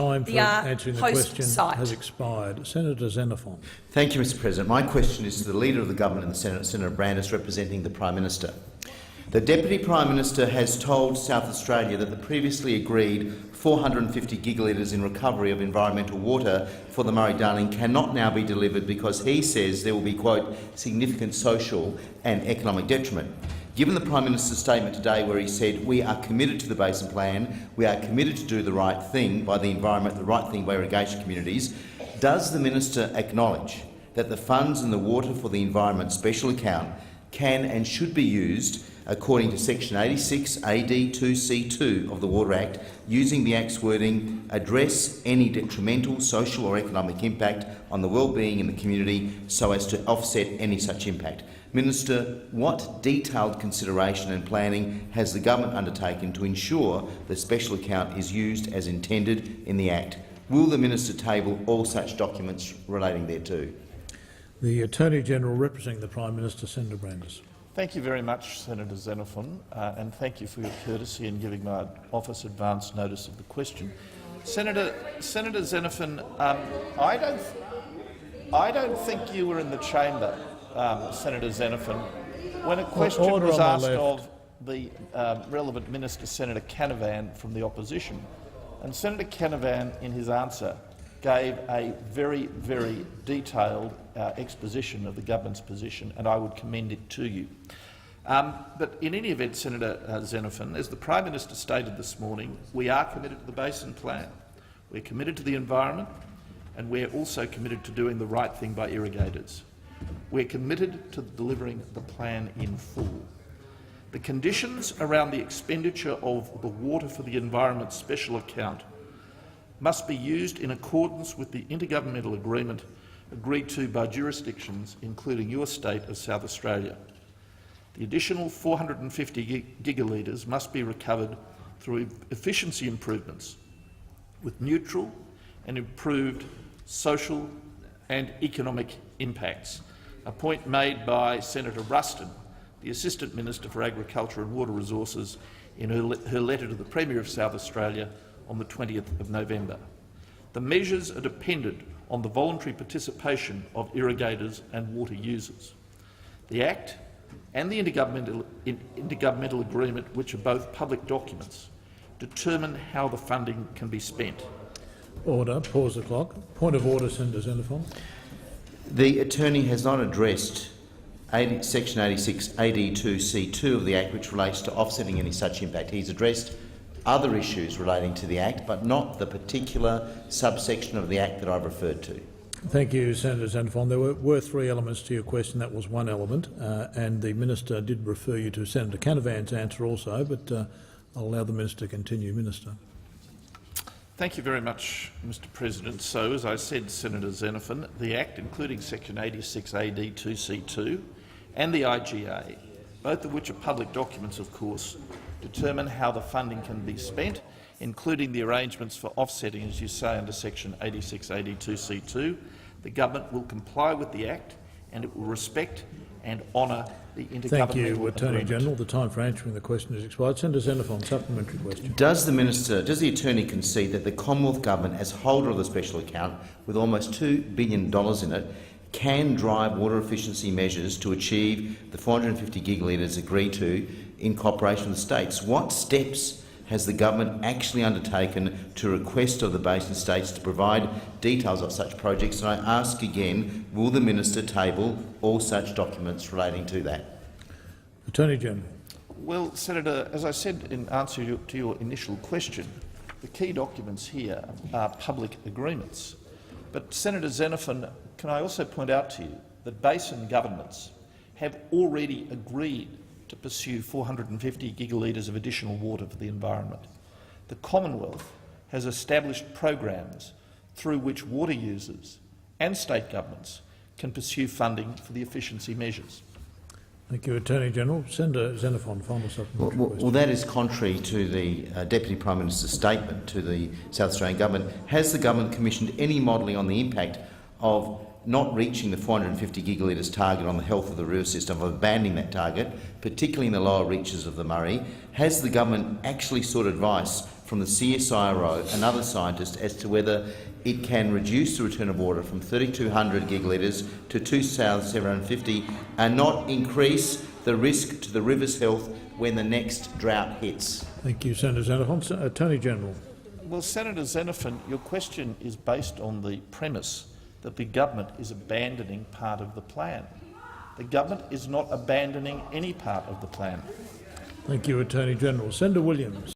time for answering the question site. has expired. Senator Xenophon. Thank you, Mr President. My question is to the Leader of the Government in the Senate, Senator Brandis, representing the Prime Minister. The Deputy Prime Minister has told South Australia that the previously agreed 450 gigalitres in recovery of environmental water for the Murray-Darling cannot now be delivered because he says there will be, quote, significant social and economic detriment. Given the Prime Minister's statement today where he said we are committed to the Basin Plan, we are committed to do the right thing by the environment, the right thing by irrigation communities, does the Minister acknowledge that the funds in the Water for the Environment special account can and should be used according to Section 86 AD2C2 of the Water Act, using the Act's wording, address any detrimental social or economic impact on the well-being in the community so as to offset any such impact? Minister, what detailed consideration and planning has the government undertaken to ensure the special account is used as intended in the Act? Will the Minister table all such documents relating thereto? The Attorney-General representing the Prime Minister, Senator Brandis. Thank you very much, Senator Xenophon, and thank you for your courtesy in giving my office advance notice of the question. Senator Xenophon, I don't think you were in the chamber, Senator Xenophon, when a question was asked of the relevant minister, Senator Canavan, from the opposition, and Senator Canavan, in his answer, gave a very, very detailed exposition of the government's position, and I would commend it to you. But in any event, Senator Xenophon, as the Prime Minister stated this morning, we are committed to the Basin Plan, we're committed to the environment, and we're also committed to doing the right thing by irrigators. We're committed to delivering the plan in full. The conditions around the expenditure of the Water for the Environment special account must be used in accordance with the intergovernmental agreement agreed to by jurisdictions, including your state of South Australia. The additional 450 gigalitres must be recovered through efficiency improvements with neutral and improved social and economic impacts, a point made by Senator Ruston, the Assistant Minister for Agriculture and Water Resources, in her letter to the Premier of South Australia on the 20th of November. The measures are dependent on the voluntary participation of irrigators and water users. The Act and the intergovernmental agreement, which are both public documents, determine how the funding can be spent. Order. Pause the clock. Point of order, Senator Xenophon. The Attorney has not addressed Section 86 AD2C2 of the Act, which relates to offsetting any such impact. He's addressed other issues relating to the Act, but not the particular subsection of the Act that I've referred to. Thank you, Senator Xenophon. There were three elements to your question. That was one element, and the Minister did refer you to Senator Canavan's answer also, but I'll allow the Minister to continue. Minister. Thank you very much, Mr President. So, as I said, Senator Xenophon, the Act, including Section 86 AD2C2 and the IGA, both of which are public documents, of course, determine how the funding can be spent, including the arrangements for offsetting, as you say, under Section 86 AD2C2. The Government will comply with the Act and it will respect and honour the intergovernmental Thank you, agreement. Attorney-General. The time for answering the question has expired. Senator Xenophon, supplementary question. Does the Attorney concede that the Commonwealth Government, as holder of the special account with almost $2 billion in it, can drive water efficiency measures to achieve the 450 gigalitres agreed to in cooperation with the states? What steps has the government actually undertaken to request of the basin states to provide details of such projects? And I ask again, will the Minister table all such documents relating to that? Attorney-General. Well, Senator, as I said in answer to your initial question, the key documents here are public agreements. But, Senator Xenophon, can I also point out to you that basin governments have already agreed to pursue 450 gigalitres of additional water for the environment. The Commonwealth has established programs through which water users and state governments can pursue funding for the efficiency measures. Thank you, Attorney-General. Senator Xenophon, final supplementary question. Well, that is contrary to the Deputy Prime Minister's statement to the South Australian Government. Has the Government commissioned any modelling on the impact of not reaching the 450 gigalitres target on the health of the river system, of abandoning that target, particularly in the lower reaches of the Murray? Has the Government actually sought advice from the CSIRO and other scientists as to whether it can reduce the return of water from 3,200 gigalitres to 2,750 and not increase the risk to the river's health when the next drought hits? Thank you, Senator Xenophon. Attorney General. Well, Senator Xenophon, your question is based on the premise that the government is abandoning part of the plan. The government is not abandoning any part of the plan. Thank you, Attorney General. Senator Williams.